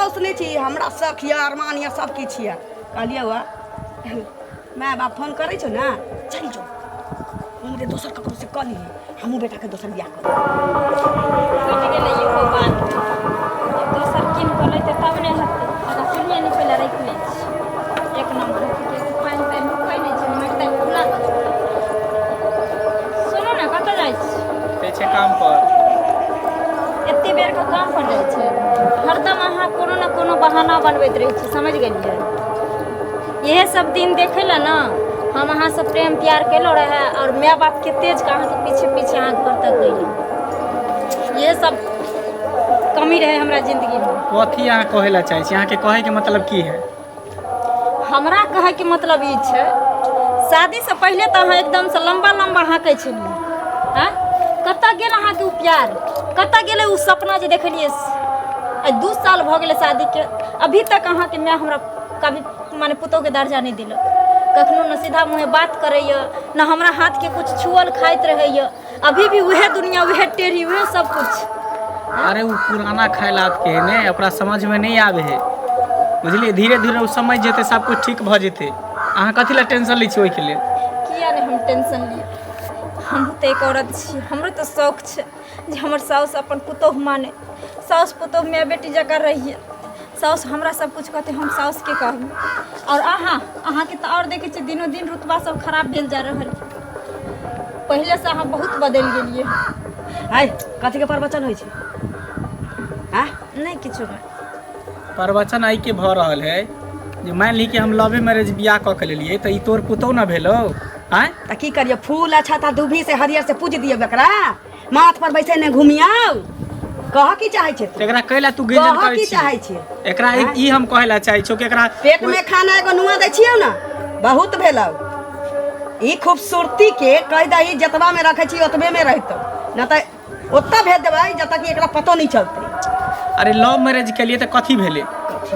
साउस नहीं छी, हमरा शौक या अरमान या सब किछ या। कहलिए हुआ माय बाप फोन करे छो ना, चल जो हमरे दोसर ककरो से कह ली, हमहू बेटा के दोसर बियाह कर टूट गेलै इहो बात। दोसर किन कऽ लैते तब नहि हेतै। अगर सुनिए नहि पहिले राखि लै छी एक नंबर के पानि तानि रुकै नहि छै, माटि तानि खुला। सुनू ने कतऽ जाइ छी? छै काम पर। एते बेर के काम पर जाइ छै? हरदम अहाँ कोनो न कोनो बहाना बनबैत रहै छी, समझ गेलियै? इहे सब दिन देखै लए ना हम अहाँ से प्रेम प्यार केलो रहे और माय बाप के तेज का अहाँ के पीछे पीछे अहाँ घर तक गई। ये सब कमी रहे हमरा जिंदगी में। कथी अहाँ कहै लए चाहै छी? अहाँके कहै के मतलब की है? हमरा कहै के मतलब ई छै, शादी से पहले तो अहाँ एकदम से लंबा लंबा हाँकै छलिए। हाँ, कतऽ गेल अहाँके उ प्यार, कतऽ गेलै उ सपना जे देखलिए? 2 साल भऽ गेलै शादी के, अभी तक अहाँके माय हमरा कभी माने पुतोह के दर्जा नहीं दिलक। कखनो न सीधा मुँहे बात करैया, न हमरा हाथ के कुछ छुअल खाइत रहैया। अभी भी वह दुनिया, वह टेढ़ी, वह सब कुछ। अरे वो पुराना ख्यालात के है ने, ओकरा समझ में नहीं आवे है, बुझलिए? धीरे धीरे वो समझ जेते, सब कुछ ठीक भ जेते। अहाँ कथी ला टेंशन लै छी ओइ के लिए? किया नहीं हम टेंशन लिए? हम तो एक औरत छी, हमरो तो शौक छै जे हमर साउस अपन पुतोह माने, साउस पुतोह माय बेटी जकाँ रहिए। साउस हमरा सब कुछ कहते, हम साउस के कहब। और अहाँ के तो और देखे छी दिनों दिन रुतबा सब खराब भेल जा रहल। पहले से अहाँ बहुत बदल गेलिए। आय कथी के प्रवचन होय छै? हां नहीं किछो में प्रवचन आई के भ रहल है जे मान ली कि हम लव मैरिज बियाह क के लेलिए, त ई तोर पुतोह न भेलो? आय त की करिए? फूल अच्छा था दुभी से हरियर से पूज दिए बकरा, माथ पर बैसे ने घुमियाओ। कह की चाहे छै? एकरा कहला तू गेजन कह करै की छी? चाहे छै? एकरा ई हम कहला चाहे छौ कि एकरा पेट में खाना एगो नुआ दै छियौ ना, बहुत भेलौ। ई खूबसूरती के कह दही जतबा में रखे छी ओतबे में रहतो, न त ओत्ता भेज देबै जत कि एकरा पतो नहीं चलतै। अरे लव मैरिज के लिए त कथी भेले?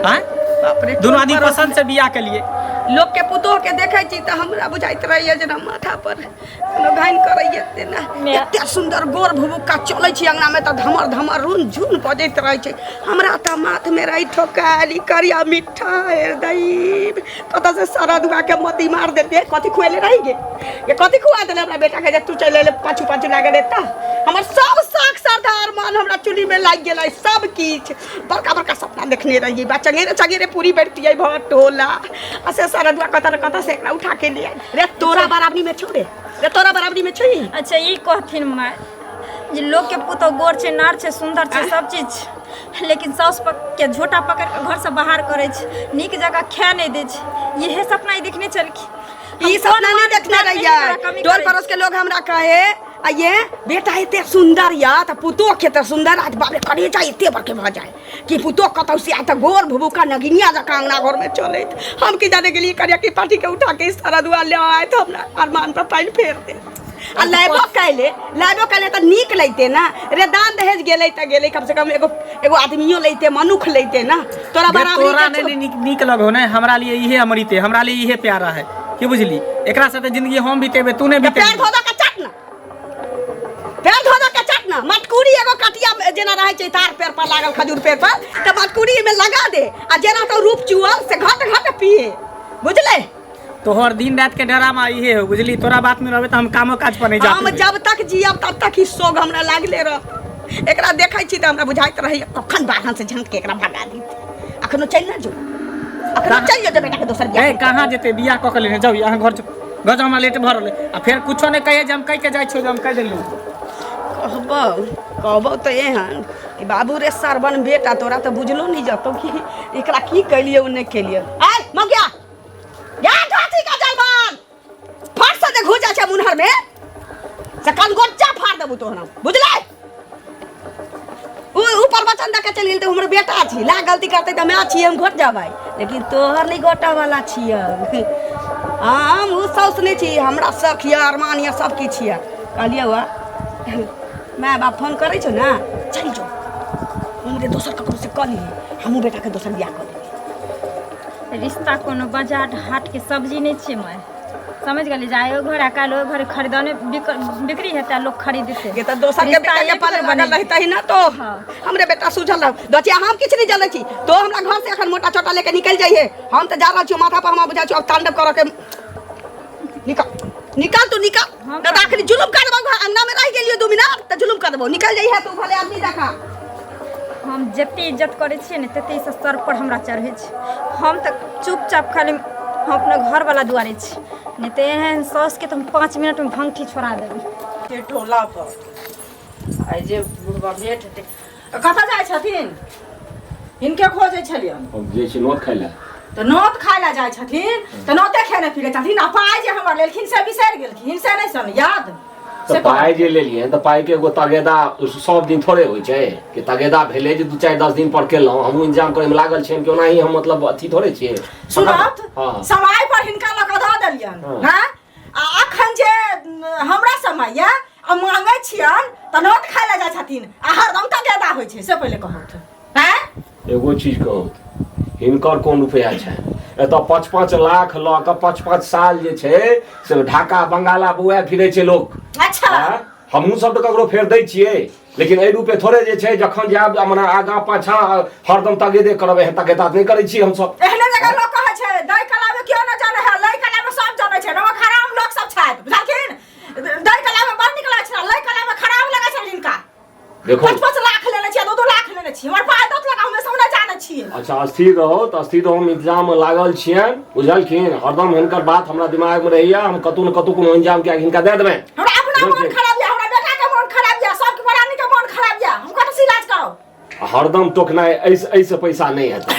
हां, बाप रे, दोनों आदमी पसंद से बियाह के लिए। लोग के पुतोह के देखे छी त हमरा बुझाइत रहिए जेना माथा पर कोनो घाइन करैए तेना। एते सुंदर गोर भुबुक्का चलै छी अंगना में त धमर धमर रुन झुन बजैत रहै छै। हमरा त माथ में रही ठोकाली करिया मिठा हृदय, कत से सारा दुआ के मोती मार देते। कथी खुएले रही गे? ये कथी खुआ देले हमरा बेटा के जे तू चले ले पाछू पाछू लागे देता? हमर सब शौक श्रद्धा अरमान हमरा चुली में लाग गेलै, सब किछ। बड़का बड़का सपना देखने रही, चंगेरे चंगेरे पूरी बैठती भट टोला असे सारा दुआ कतर से एकरा उठा के लिए रे तोरा बराबरी में छोड़े, रे तोरा बराबरी में छी। अच्छा ई कहथिन माय जे लोग के पुतोह गोर छै, नार छै, सुंदर छै, सब चीज छै, लेकिन साउस के झोटा पकड़ के घर से बाहर करे छै, नीक जगह खाए नहीं दे छै। यही सपना ही देखने चलखी। ई सपना नहीं देखने रहिए। टोल पड़ोस के लोग हमरा कहे ये बेटा एते सुंदर या त पुतोह के त सुंदर आज बाप रे करे जाए एते बड़के भ जाए कि पुतोह कतौ से आ त गोर भुबुका नगिनिया जका अंगना घर में चले। हम की जाने के लिए करिया की पार्टी के उठा के इस तरह दुआ ले आए तो हमरा अरमान पर पानी फेर दे। आ लाइबो कहले त नीक लैते ना रे, दान दहेज गेलै त गेलै, कम से कम एगो आदमियो लैते, मनुख लैते ना। तोरा तोरा नहीं नीक लगो ने, हमरा लिए इहे अमृत है, हमरा लिए इहे प्यारा है, की बुझली? एकरा साथे जिंदगी हम बीतेबे, तू नहीं बीतेबे। पैर धोदा के चटना, पैर धोदा के चटना, मटकुरी एगो कटिया जेना रहे छै तार पेड़ पर लागल खजूर पेड़ पर, त मटकुरी में लगा दे आ जेना तो रूप चुअल से घट घट पिए, बुझले? तोहर दिन रात के ड्रामा इहे हो, बुझली? तोरा बात में रहबे त हम कामो काज पर नहीं जाते। हम जब तक जियब तब तक ही सोग हमरा लागले रह। एकरा देखै छी त हमरा बुझाइत रही कखन बाहर से झांक के एकरा भगा दी। अखनो चल ना जो, अखनो चल जो बेटा के दोसर बियाह। ए कहां जेते? बियाह क के लेने जाऊ, यहां घर घर हमरा लेट भ रहले आ फिर कुछो नहीं कहे जे हम कह के जाय छो, जे हम कह देलु। कहबो त एहन कि बाबू रे सरबन बेटा, तोरा त बुझलो नहीं जतो कि एकरा की कइलिए उ नहीं कइलिए। आय मगिया या ढाठी का जलबान फट से घुस जा छै मुनहर में से कान गोचा फाड़ देबू तोहरा, बुझले? ऊपर वचन दे के चल गेल त हमर बेटा छी, ला गलती करते त मैं छी हम घट जाबै, लेकिन तोहर नहीं गोटा वाला छियै। हम उ साउस नहीं छी, हमरा शौक या अरमान या सब किछ या। कहलिए हुआ माय बाप फोन करे छो ना, चल जो हमरे दोसर ककरो से कह ली, हमहू बेटा के दोसर बियाह कर देबै। रिश्ता कोनो बाजार हाट के सब्जी नहीं छै माय। समझ गली जाए घर आ काल घर खरीदने बिक्री हेतै लोग खरीदते ये तो दोसर के बेटा के पाले लगल रहता ही ना तो हमरे बेटा सुझल रह दचिया हम किछ नहीं जाने छी तो हमरा घर से अखन मोटा छोटा लेके निकल जाइए हम तो जा रहल छी माथा पर हम बुझा छी अब तांडव कर के निकाल तू निकाल तो आखिरी जुलुम कर देबो अंगना में रह गेलियो 2 मिनट तो जुलुम कर देबो निकल जाइए तू भले आदमी देखा हम जते इज्जत करे छिए ने तते से सर पर हमरा चढ़े छै हम त चुपचाप खाली हम अपना घर वाला दुआरे छी नहीं तो एहन सौस के तो 5 मिनट में भंगठी छोड़ा देबी के टोला पर आइ जे बुढ़वा भेट कथा जाय छथिन इनके खोजे छलियन हम जे छै नोत खाइला तो नोत खाय ला जाय छथिन तो नोते खेने फिरे छथिन आ पाय जे हमर लेलखिन से बिसरि गेलखिन से नहीं सन याद तो पाई जे लेलिए तो पाई के एगो तगेदा सब दिन थोड़े होय छै कि तगेदा भेले जे 2-4-10 दिन पर केलहुं हम इंतजाम करे में लागल छै कि ओना ही हम मतलब अथी थोड़े छिए सुनत समय पर हिनका लगा द देलियन हां आ अखन जे हमरा समय या आ मांगे छियन त नोट खाय ला जाय छथिन आ हरदम तगेदा होय छै से पहिले कहत हैं एगो चीज कहू हिनकर कोन रुपया छै एतऽ 5-5 लाख ल के 5-5 साल जे छै से ढाका बंगाला बुआ फिरे छै लोग अच्छा हमहू सब तो ककरो फेर दै छियै लेकिन ए रूपे थोड़े जे छै जखन जाब मने आगा पाछा हरदम तगेदे करबे तगेदा नहीं करै छी हम सब एहने जगह लोग कहै छै दै कलावे क्यों न जाने है लै कलावे सब जाने छै नो खराब लोग सब छै बुझलखिन दै कलावे बड़ निकला छै लै कलावे खराब लगे छै हिनका देखो 5-5 लाख लेने छियै 2-2 लाख लेने छियै हमर पाय दत लगा हमें सब न जाने छियै अच्छा स्थिर रहो तो स्थिर रहो हम इंतजाम में लागल छियन बुझलखिन हरदम हिनकर बात हमरा दिमाग में रहैया हम कतू न कतू कोनो इंतजाम के हिनका दे देबै हमरा अपना मन खराब या हमरा बेटा के मन खराब या सब के बरानी के मन खराब या हम कतौ इलाज करो हरदम टोकनाय ऐसे पैसा नहीं हेतै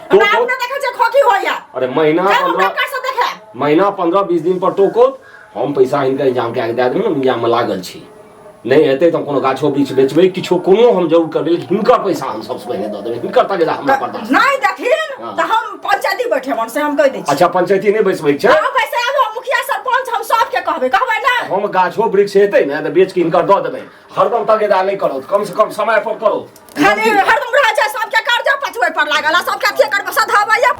तो आपने देखै छै खोखी होया अरे महीना 15-20 दिन पर टोको हम पैसा हिनका इंतजाम के दे देबै हम इंतजाम में लागल छी नहीं हेतै तो कोनो गाछो वृक्ष बेचबै किछो कोनो हम जरूर करबै हिनकर पैसा हम सबसे पहले दे देबै हिनकर तक हमरा बर्दाश्त नहीं देखिन त हम पंचायती बैठे मन से हम कह दै छी अच्छा पंचायती नहीं बैसबै छै हम पैसा आबो मुखिया सरपंच हम सब के कहबै ना हम गाछो वृक्ष हेतै ने त बेच के हिनकर दे देबै हरदम तगेदा नहीं करो कम से कम समय पर करो खाली हरदम रह छै सब के कर्जा पचबै पर लागल सब के अथी कर सधाबै या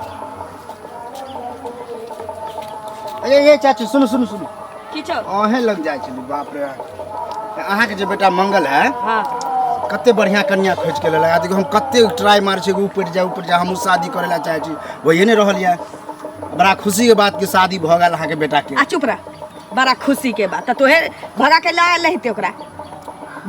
ये चाची सुनो की छौ अहे लग जाय छै बाप रे अहाँ के जे बेटा मंगल है हां कते बढ़िया कन्या खोज के लगा देखो हम कते ट्राई मार छै ऊपर जा हम शादी करे ला चाहे छी वही ने रहल या बड़ा खुशी के बात कि शादी भ गेल अहाँ के बेटा के आ चुप रह बड़ा खुशी के बात त तोहे भगा के लायल रहते ओकरा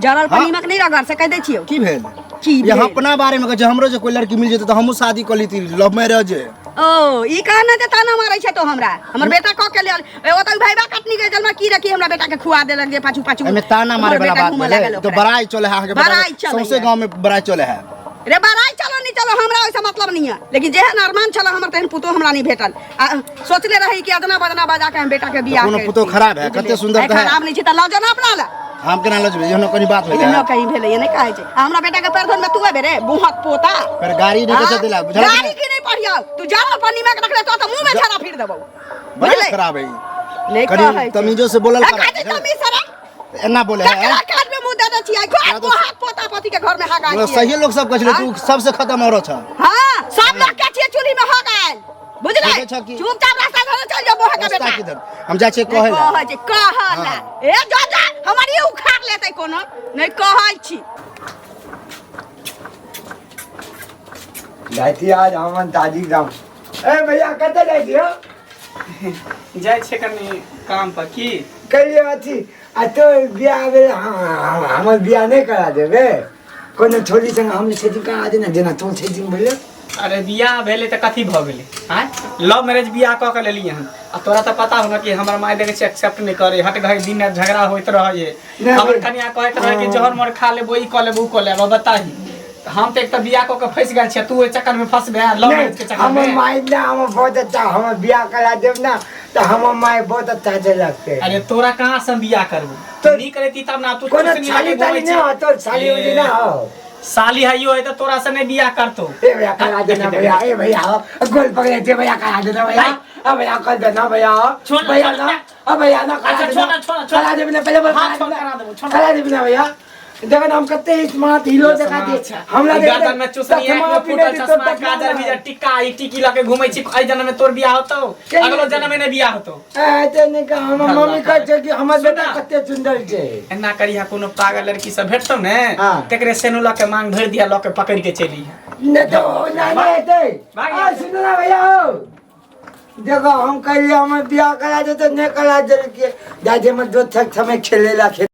जरल पर नीमक नहीं रगड़ से कह दै छियो की भेल ये अपना बारे में कह हमरो जे कोई लड़की मिल जेते त हमहु शादी कर लीती लव मैरिज ओ ई कहना जे ताना मारै छै तो हमरा हमर बेटा क के लेल ओ त भाईबा कटनी के जलमा की रखी हमरा बेटा के खुआ देलक जे पाछू एमे ताना मारे वाला बात भेल तो बड़ाई चले है अहाँ के बेटा सौसे गांव में बड़ाई चले है रे बड़ाई चलो नहीं चलो हमरा ओइसे मतलब नहीं है लेकिन जेहन अरमान चला हमर तेहन पुतो हमरा नहीं भेटल सोचले रही कि अदना बदना बाजा के हम बेटा के बियाह कोनो पुतो खराब है कते सुंदर है खराब नहीं छै त लजना अपना ला हम केना लजबे जहन कनी बात भेलै न कहीं भेलै ये नहीं कहै छै हमरा बेटा के पैरधन में तू आबे रे बुहत पोता पर गाड़ी नहीं कैसे दिला बुझल गाड़ी की नहीं पढ़िया तू जाला पानी में रख ले तो मुंह में छाड़ा फिर देबो बड़ा खराब है नहीं करी कहै तमीजो से बोलल कर तमीज से रे एना बोले है काट में मुंह दे दे छियै को हाथ पोता पति के घर में हा गाय सही लोग सब कहले तू सबसे खत्म औरत छ हां सब लोग के छियै चुली में हो गेल बुझले चुपचाप रास्ता धरे चल जा बोहा के बेटा किधर हम जाय छै कहै छै कहला ए जा हमारी उखाड़ लेतै कोनो नहीं कहै छी जाती आज हम दादी गांव ए भैया कते जाई दियो जाय छै कनी काम पर की कहिए अथी आ तो बियाह भेल हमर बियाह नहीं करा देबे कोनो छोरी संग हम सेटिंग करा देना जेना तो सेटिंग भेले अरे बियाह भेले त कथी भ गेले हां लव मैरिज बियाह क के लेलिए हम आ तोरा त पता होना कि हमर माय देखे छै एक्सेप्ट नहीं करे हट गई दिन झगड़ा होइत रहे हमर कन्या कहत रहे कि जहर मर खा लेबो ई क लेबो उ क लेबो बताही हम त एक त बियाह क के फंस गेल छै तू ए चक्कर में फंसबे लव मैरिज के चक्कर में हमर माय ना हम बहुत अच्छा हम बियाह करा देब ना तो हमर माय बहुत अच्छा से लगते अरे तोरा कहां से बियाह करबो तो नहीं करे ती तब ना तू कोनो साली ताली ना हो तो साली वाली ना हो साली हइयो है तो तोरा से नहीं बियाह करतो ए भैया करा देना भैया ए भैया गोल पकड़े थे भैया करा देना भैया अब भैया कर देना भैया भैया ना अब भैया ना करा देना करा देना पहले बोल करा देना भैया देखो हम कते स्मार्ट हीरो दिखा दे हमरा गर्दन में चुसनी एक में फूटल चश्मा काजर भी टिक्का ई टिकी लगे घुमै छी ए जन्म में तोर बियाह होतौ अगलो जन्म में नहीं बियाह होतौ ऐते नहीं का हम मम्मी कहै छै कि हमर बेटा कते सुंदर छै एना करिया कोनो पागल लड़की सब भेटतौ ने हाँ। तकरे सेनुला के मांग भर दिया ल के पकड़ के चली ने तो नहीं एते आ सुनो ना भैया हो देखो हम कहलिए हमर बियाह करा दे तो नहीं करा दे के दादी में दो तक समय खेले ला